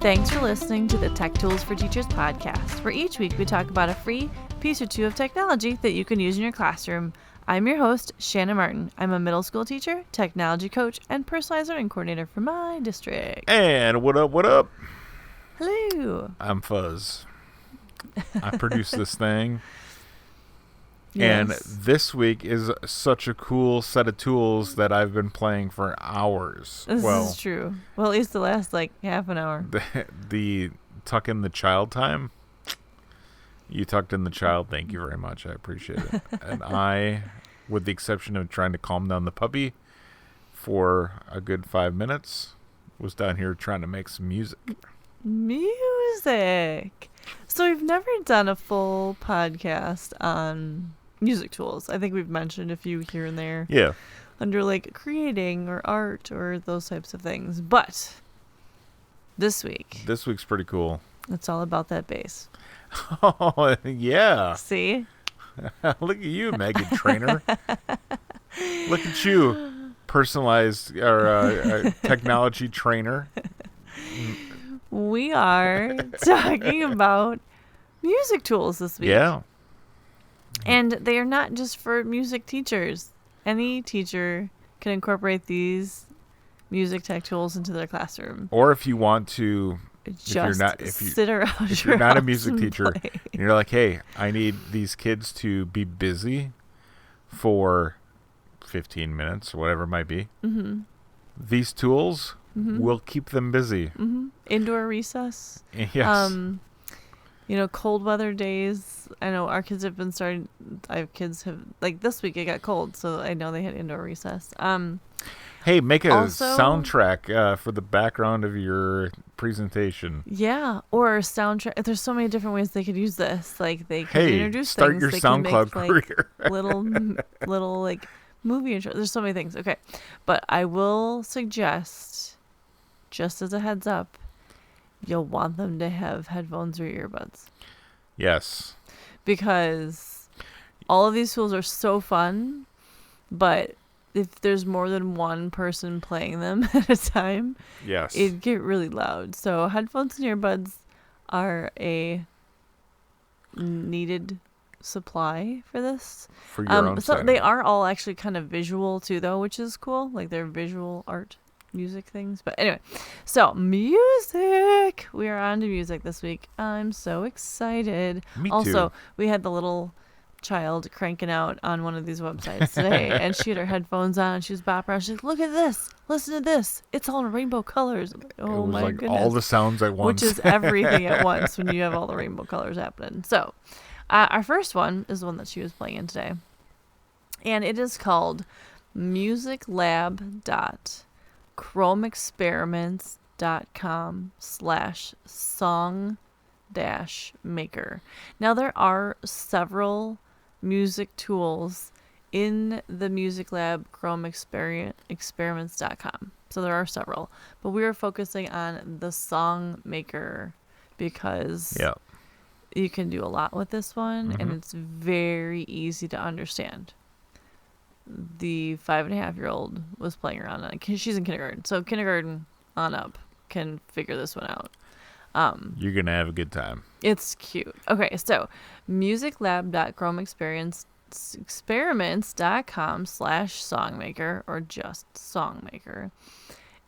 Thanks for listening to the Tech Tools for Teachers podcast, where each week we talk about a free piece or two of technology that you can use in your classroom. I'm your host, Shannon Martin. I'm a middle school teacher, technology coach, and personalized learning coordinator for my district. And what up, what up? Hello. I'm Fuzz. I produce this thing. Yes. And this week is such a cool set of tools that I've been playing for hours. This is true. Well, at least the last, half an hour. The tuck in the child time. You tucked in the child. Thank you very much. I appreciate it. And I, with the exception of trying to calm down the puppy for a good 5 minutes, was down here trying to make some music. Music. So we've never done a full podcast on music tools. I think we've mentioned a few here and there. Yeah. Under creating or art or those types of things. But this week's pretty cool. It's all about that bass. Oh, yeah. See? Look at you, Megan Trainer. Look at you, personalized or technology trainer. We are talking about music tools this week. Yeah. And they are not just for music teachers. Any teacher can incorporate these music tech tools into their classroom. Or if you want to, sit around if you're not a music and teacher, play. and you're like, hey, I need these kids to be busy for 15 minutes or whatever it might be. Mm-hmm. These tools will keep them busy. Mm-hmm. Indoor recess. Yes. Cold weather days. I know our kids have been starting. I have kids have this week it got cold, so I know they had indoor recess. Hey, make a also, soundtrack for the background of your presentation. Yeah, or soundtrack. There's so many different ways they could use this. They could introduce start things. Your they SoundCloud can make, career. little movie intro. There's so many things. Okay, but I will suggest, just as a heads up, you'll want them to have headphones or earbuds. Yes. Because all of these tools are so fun, but if there's more than one person playing them at a time, yes, it'd get really loud. So headphones and earbuds are a needed supply for this. For your own so side. they are all actually kind of visual too, though, which is cool. They're visual art music things. But anyway, so music. We are on to music this week. I'm so excited. Me too. Also, we had the little child cranking out on one of these websites today, and she had her headphones on and she was bopping around. She's like, look at this, listen to this, it's all in rainbow colors. Oh my goodness, all the sounds at once, which is everything at once when you have all the rainbow colors happening. So our first one is the one that she was playing in today, and it is called musiclab.chromexperiments.com/song-maker. Now there are several music tools in the Music Lab Chrome experiments.com. So there are several, but we are focusing on the Song Maker because you can do a lot with this one, and it's very easy to understand. The 5.5-year-old was playing around on it. She's in kindergarten, so kindergarten on up can figure this one out. You're gonna have a good time. It's cute. Okay, so musiclab.chromexperiments.com/songmaker or just songmaker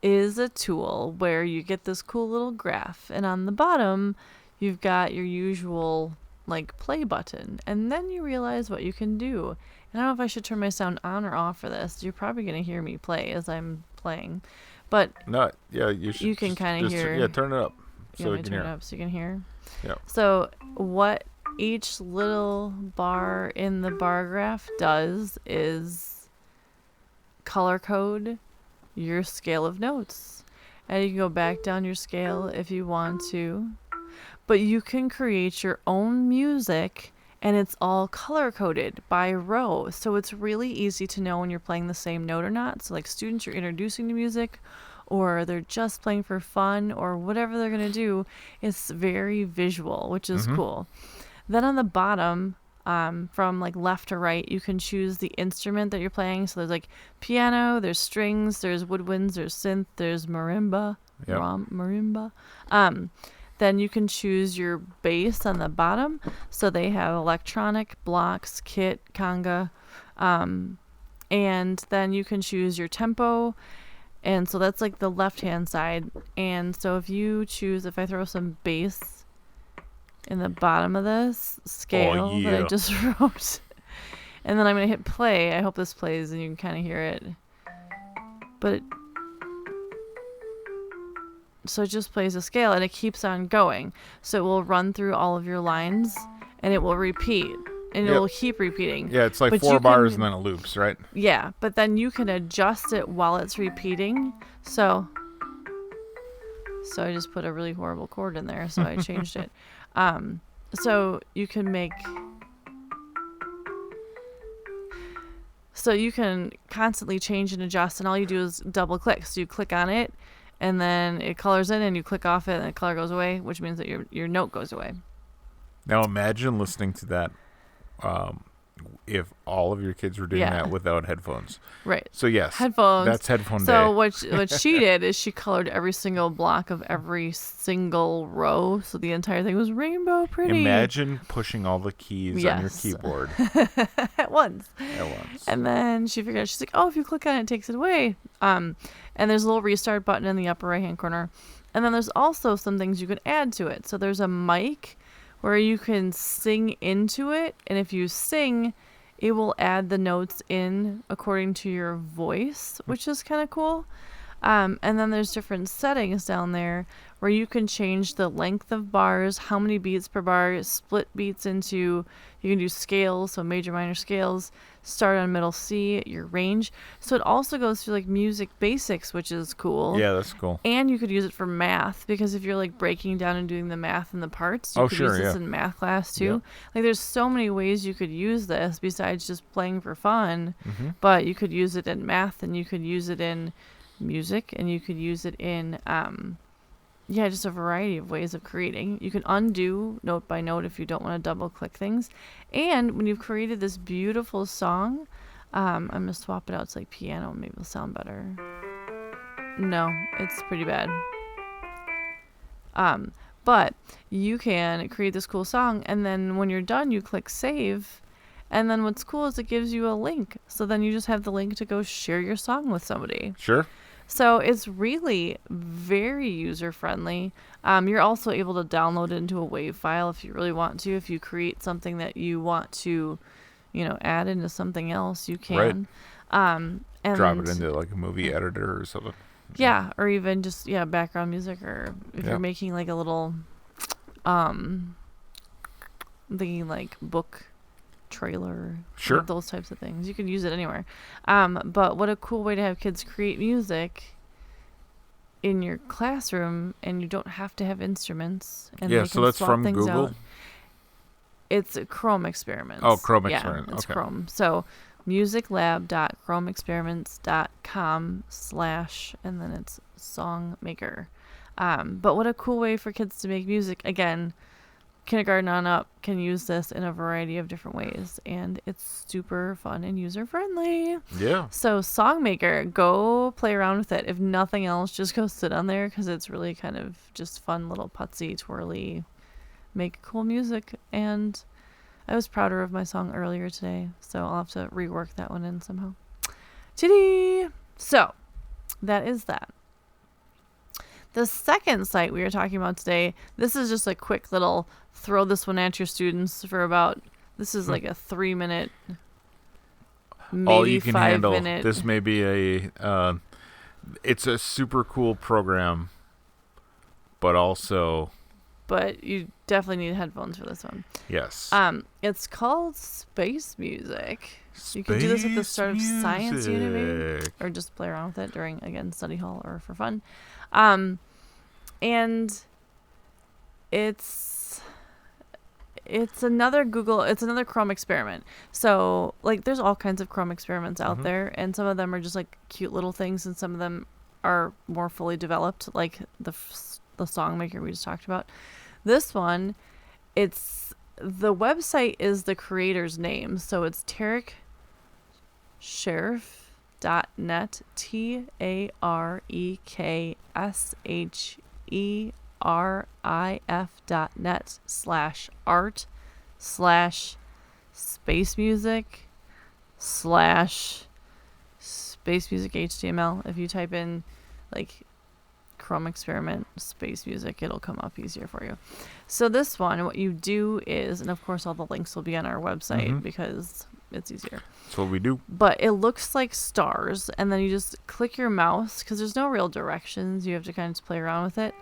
is a tool where you get this cool little graph, and on the bottom you've got your usual play button, and then you realize what you can do. And I don't know if I should turn my sound on or off for this. You're probably gonna hear me play as I'm playing, but you should. You can kind of hear. Yeah, turn it up. You want me to turn it up so you can hear? Yeah. So what each little bar in the bar graph does is color code your scale of notes. And you can go back down your scale if you want to. But you can create your own music, and it's all color coded by row. So it's really easy to know when you're playing the same note or not. So students you're introducing to music, or they're just playing for fun, or whatever they're going to do, it's very visual, which is cool. Then on the bottom, from like left to right. You can choose the instrument that you're playing. So there's like piano, there's strings, there's woodwinds, there's synth, there's marimba, Yep. marimba. Then you can choose your bass on the bottom. So they have electronic, blocks, kit, conga. And then you can choose your tempo. And so that's like the left-hand side. And so if I throw some bass in the bottom of this scale that I just wrote, and then I'm going to hit play. I hope this plays and you can kind of hear it. So it just plays a scale and it keeps on going. So it will run through all of your lines and it will repeat. And it will keep repeating. Yeah, it's like 4 bars and then it loops, right? Yeah, but then you can adjust it while it's repeating. So I just put a really horrible chord in there, so I changed it. So you can constantly change and adjust, and all you do is double click. So you click on it, and then it colors in, and you click off it, and the color goes away, which means that your note goes away. Now imagine listening to that if all of your kids were doing that without headphones. Right. So yes, headphones. That's headphone day. So what she did is she colored every single block of every single row, so the entire thing was rainbow pretty. Imagine pushing all the keys on your keyboard at once. At once. And then she figured out, she's like, oh, if you click on it, it takes it away. And there's a little restart button in the upper right hand corner. And then there's also some things you can add to it. So there's a mic where you can sing into it, and if you sing, it will add the notes in according to your voice, which is kind of cool. And then there's different settings down there where you can change the length of bars, how many beats per bar, split beats into, you can do scales, so major, minor scales, start on middle C, your range. So it also goes through like music basics, which is cool. Yeah, that's cool. And you could use it for math, because if you're like breaking down and doing the math in the parts, you could use this in math class too. Yeah. Like there's so many ways you could use this besides just playing for fun. Mm-hmm. But you could use it in math, and you could use it in music, and you could use it in just a variety of ways of creating. You can undo note by note if you don't want to double click things. And when you've created this beautiful song, I'm going to swap it out to like piano, maybe it'll sound better. No, it's pretty bad. But you can create this cool song, and then when you're done, you click save. And then what's cool is it gives you a link. So then you just have the link to go share your song with somebody. Sure. So it's really very user-friendly. You're also able to download it into a WAV file if you really want to. If you create something that you want to, add into something else, you can. Right. And drop it into like a movie editor or something. Yeah, or even just, background music, or if you're making like a little, like book trailer, sure, those types of things. You can use it anywhere. But what a cool way to have kids create music in your classroom, and you don't have to have instruments. And they can so that's swap from things Google? out. It's Chrome Experiments. Oh, Chrome Experiments. It's okay. Chrome. So musiclab.chromeexperiments.com/ and then it's Songmaker. But what a cool way for kids to make music. Again, kindergarten on up can use this in a variety of different ways, and it's super fun and user-friendly. Yeah. So Songmaker, go play around with it. If nothing else, just go sit on there, because it's really kind of just fun little putsy, twirly, make cool music. And I was prouder of my song earlier today, so I'll have to rework that one in somehow. Chitty! So, that is that. The second site we are talking about today, this is just a quick little throw this one at your students for about, this is like a 3-minute, maybe all you can 5 handle. minute. This may be it's a super cool program, but you definitely need headphones for this one. Yes. It's called Space Music. You can do this at the start of science unit, maybe, or just play around with it during, again, study hall or for fun. And it's another Chrome experiment. So like there's all kinds of Chrome experiments out there, and some of them are just like cute little things, and some of them are more fully developed, like the Songmaker we just talked about. This one, it's the website is the creator's name, so it's tareksheriff.net, tareksheriff.net/art/space music HTML. If you type in like Chrome experiment space music, it'll come up easier for you. So this one, what you do is, and of course all the links will be on our website because it's easier. That's what we do. But it looks like stars, and then you just click your mouse because there's no real directions. You have to kind of just play around with it.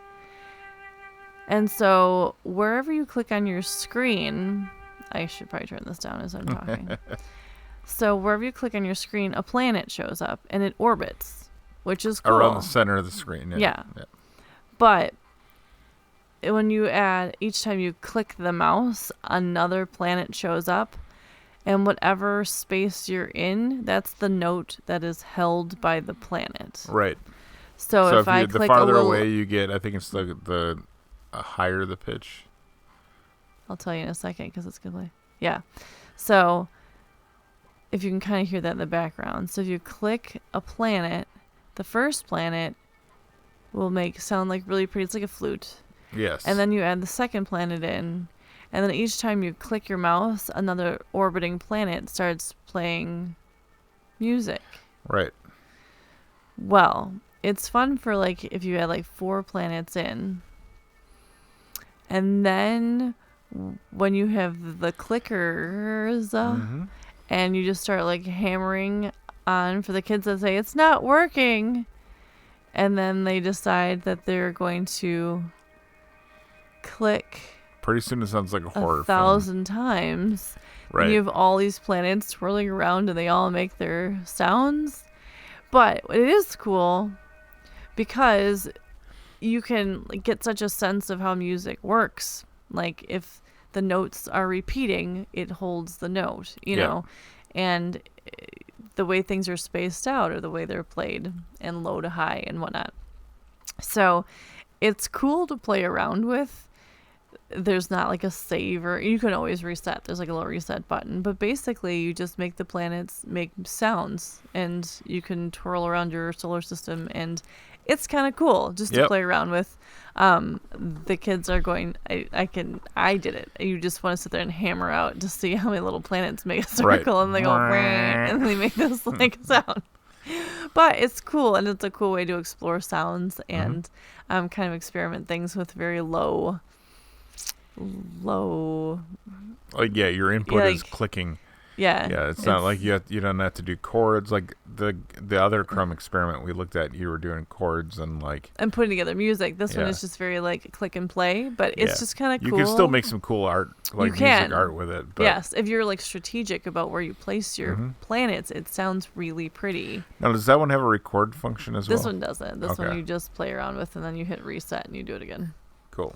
And so wherever you click on your screen, I should probably turn this down as I'm talking. So wherever you click on your screen, a planet shows up and it orbits, which is cool. Around the center of the screen. Yeah. But when you add, each time you click the mouse, another planet shows up. And whatever space you're in, that's the note that is held by the planet. Right. So if I the click farther a little, away you get, I think it's the higher the pitch. I'll tell you in a second because it's good. Yeah. So if you can kind of hear that in the background. So if you click a planet, the first planet will sound like really pretty. It's like a flute. Yes. And then you add the second planet in. And then each time you click your mouse, another orbiting planet starts playing music. Right. Well, it's fun for like if you had like 4 planets in. And then when you have the clickers and you just start like hammering on for the kids that say it's not working, and then they decide that they're going to click pretty soon it sounds like a horror 1,000 times. Right. And you have all these planets swirling around and they all make their sounds. But it is cool because you can get such a sense of how music works. Like if the notes are repeating, it holds the note, you know, and the way things are spaced out or the way they're played and low to high and whatnot. So it's cool to play around with. There's not like a save, or you can always reset. There's like a little reset button, but basically you just make the planets make sounds and you can twirl around your solar system, and it's kind of cool just to play around with. The kids are going, I did it. You just want to sit there and hammer out to see how many little planets make a circle and they go, and they make this like sound. But it's cool, and it's a cool way to explore sounds and kind of experiment things with very low. Like your input is clicking. Yeah, it's not like you don't have to do chords like the other Chrome experiment we looked at. You were doing chords and putting together music. This one is just very like click and play, but it's just kind of cool. You can still make some cool art, like music art with it. But yes, if you're like strategic about where you place your planets, it sounds really pretty. Now, does that one have a record function as well? This one doesn't. This one you just play around with, and then you hit reset and you do it again. Cool.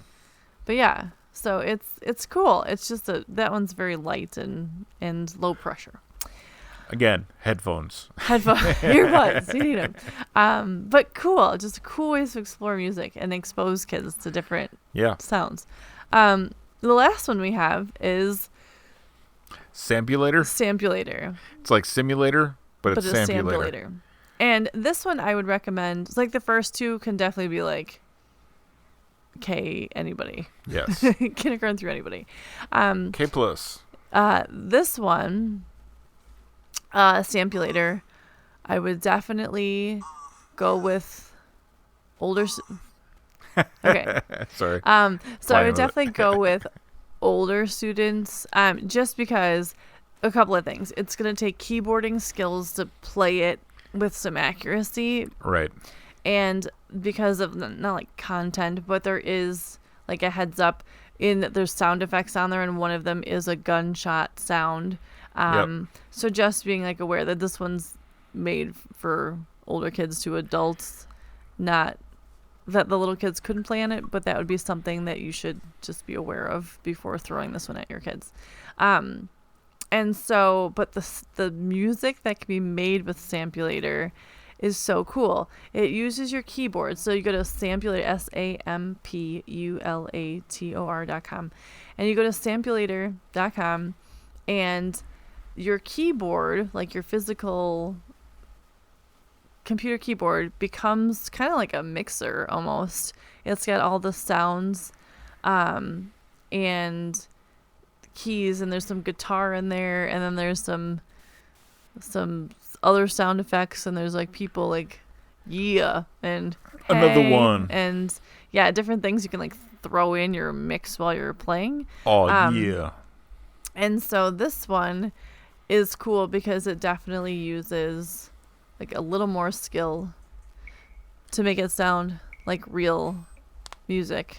But yeah. So it's cool. It's just that one's very light and low pressure. Again, headphones. Earbuds. You need them. But cool. Just cool ways to explore music and expose kids to different sounds. The last one we have is Sampulator. It's like simulator, but it's sampulator. And this one I would recommend. It's like the first two can definitely be like anybody. Yes. Kindergarten through anybody. K plus. This one, Sampulator, I would definitely go with older. Okay. Sorry. So I would definitely go with older students. Just because a couple of things. It's gonna take keyboarding skills to play it with some accuracy. Right. And because of not like content, but there is like a heads up there's sound effects on there, and one of them is a gunshot sound. So just being like aware that this one's made for older kids to adults, not that the little kids couldn't play on it, but that would be something that you should just be aware of before throwing this one at your kids. And so, but the music that can be made with Sampulator is so cool. It uses your keyboard. So you go to Sampulator, SAMPULATOR.com, and you go to Sampulator.com, and your keyboard, like your physical computer keyboard, becomes kind of like a mixer almost. It's got all the sounds and keys, and there's some guitar in there, and then there's some other sound effects, and there's like people like yeah and Another hey, one. and yeah, different things you can like throw in your mix while you're playing. Oh yeah. And so this one is cool because it definitely uses like a little more skill to make it sound like real music.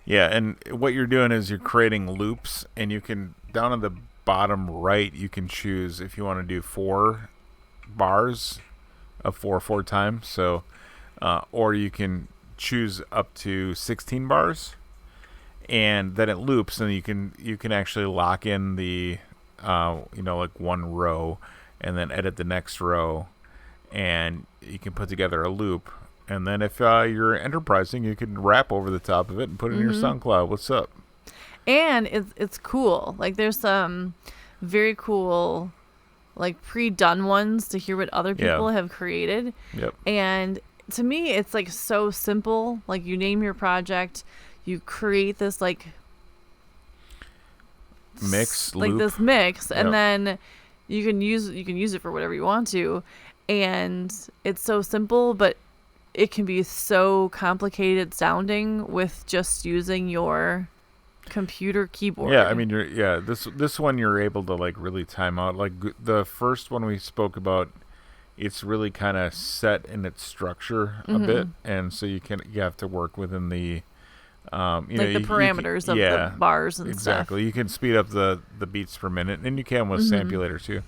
Yeah, and what you're doing is you're creating loops, and you can, down at the bottom right, you can choose if you want to do 4 bars of 4 times. So, or you can choose up to 16 bars, and then it loops, and you can actually lock in the, like one row, and then edit the next row, and you can put together a loop. And then if you're enterprising, you can rap over the top of it and put it in your SoundCloud. What's up? And it's cool. Like there's some very cool like pre-done ones to hear what other people have created. Yep. And to me, it's like so simple. Like you name your project, you create this like mix like loop. this mix, and then you can use it for whatever you want to. And it's so simple, but it can be so complicated sounding with just using your computer keyboard. Yeah, I mean, this one you're able to like really time out. Like the first one we spoke about, it's really kind of set in its structure a bit, and so you have to work within the the parameters of the bars and stuff. Exactly. You can speed up the beats per minute, and you can with Sampulator too.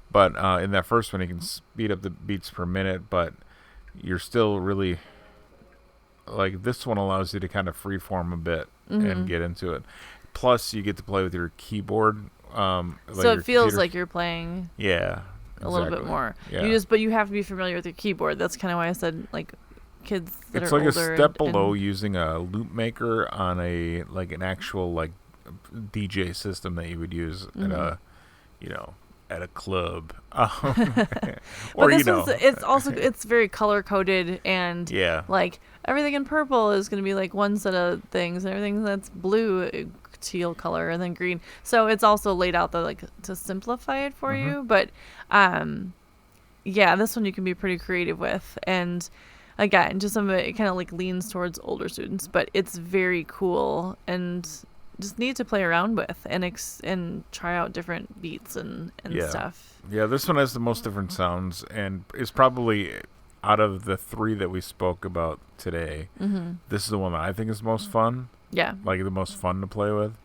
But in that first one, you can speed up the beats per minute, but you're still really, like, this one allows you to kind of freeform a bit and get into it. Plus, you get to play with your keyboard. So it feels like you're playing a little bit more. Yeah. But you have to be familiar with your keyboard. That's kind of why I said, like, kids that it's are like older. A step below using a loop maker on an actual, like, DJ system that you would use at a, at a club. Or it's also it's very color coded, and like everything in purple is going to be like one set of things, and everything that's blue, teal color, and then green. So it's also laid out to simplify it for you. But this one you can be pretty creative with, and again, just some of it kind of like leans towards older students, but it's very cool and just need to play around with and try out different beats and stuff. Yeah, this one has the most different sounds, and is probably, out of the 3 that we spoke about today, this is the one that I think is most fun. Yeah. Like the most fun to play with.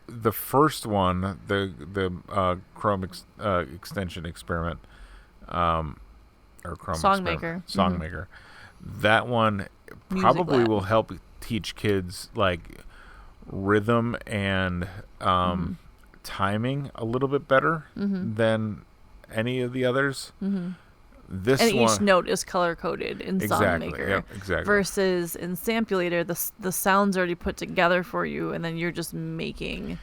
The first one, the Chrome extension experiment, or Chrome Songmaker. Songmaker. That one probably will help teach kids like rhythm and timing a little bit better than any of the others. This and one, each note is color coded in Songmaker. Yep, exactly. Versus in Sampulator, the sound's already put together for you, and then you're just making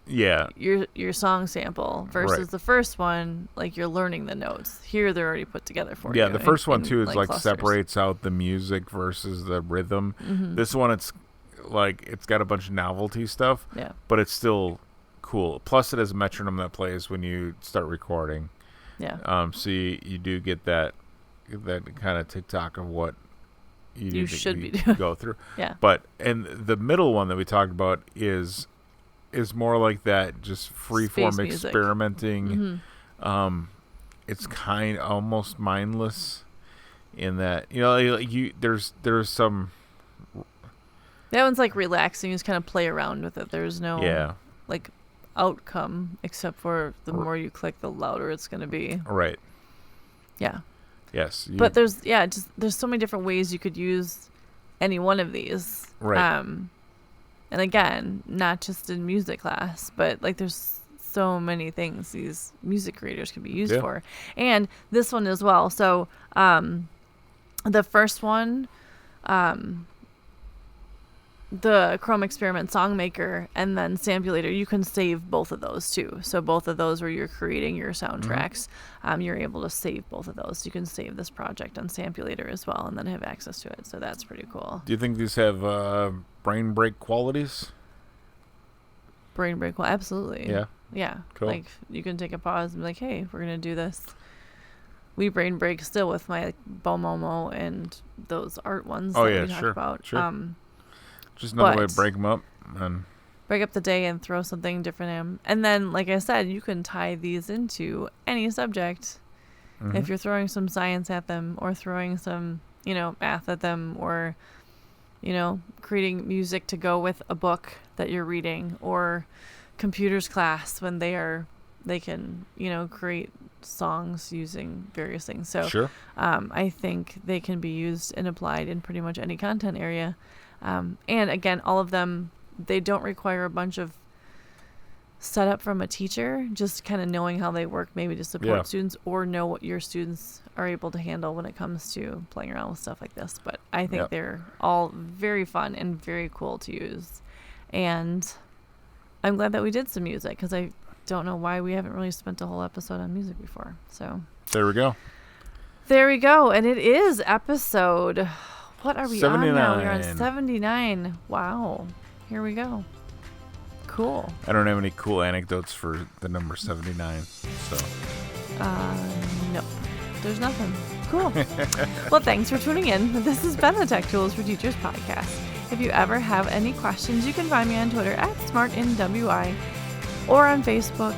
your song sample. Versus the first one, like you're learning the notes. Here they're already put together for you. Yeah, the first one too is like clusters. separates out the music versus the rhythm. This one, it's like it's got a bunch of novelty stuff. Yeah. But it's still cool. Plus, it has a metronome that plays when you start recording. Yeah. So you do get that kind of TikTok of what you should be doing. Go through. Yeah. But and the middle one that we talked about is more like that, just freeform experimenting. It's kind of almost mindless in that there's some. That one's like relaxing. You just kind of play around with it. There's no like outcome except for the more you click, the louder it's going to be. Right. Yeah. Yes. But there's so many different ways you could use any one of these. Right. And again, not just in music class, but like there's so many things these music creators can be used Yeah. for. And this one as well. So the first one, the Chrome Experiment Songmaker and then Sampulator, you can save both of those too. So both of those where you're creating your soundtracks, you're able to save both of those. You can save this project on Sampulator as well and then have access to it. So that's pretty cool. Do you think these have brain break qualities? Brain break, well, absolutely. Yeah. Yeah. Cool. Like you can take a pause and be like, hey, we're going to do this. We brain break still with my Bomomo and those art ones Oh, that yeah, we talked sure, about. sure. Just another way to but- break them up. And break up the day and throw something different in. And then, like I said, you can tie these into any subject. If you're throwing some science at them or throwing some, math at them or, creating music to go with a book that you're reading or computers class when they can, create songs using various things. So sure. I think they can be used and applied in pretty much any content area. And again, all of them, they don't require a bunch of setup from a teacher, just kind of knowing how they work maybe to support students or know what your students are able to handle when it comes to playing around with stuff like this. But I think they're all very fun and very cool to use. And I'm glad that we did some music because I don't know why we haven't really spent a whole episode on music before. So There we go. there we go. And it is episode... What are we on now? We're on 79. 79. Wow. Here we go. Cool. I don't have any cool anecdotes for the number 79. So Nope. There's nothing. Cool. Well, thanks for tuning in. This has been the Tech Tools for Teachers podcast. If you ever have any questions, you can find me on Twitter at SmartInWI or on Facebook.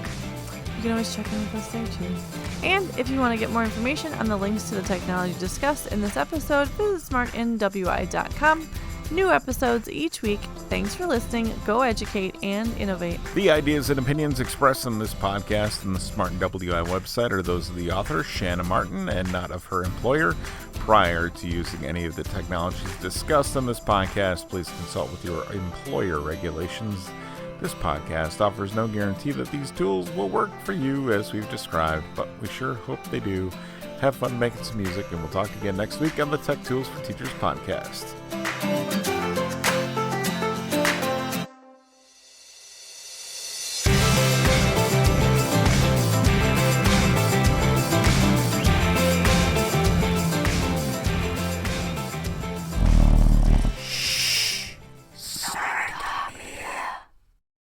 You can always check in with us there too. And if you want to get more information on the links to the technology discussed in this episode, visit smartnwi.com. New episodes each week. Thanks for listening. Go educate and innovate. the ideas and opinions expressed in this podcast and the Smart and WI website are those of the author, Shanna Martin, and not of her employer. Prior to using any of the technologies discussed on this podcast, please consult with your employer regulations. This podcast offers no guarantee that these tools will work for you as we've described, but we sure hope they do. Have fun making some music, and we'll talk again next week on the Tech Tools for Teachers podcast.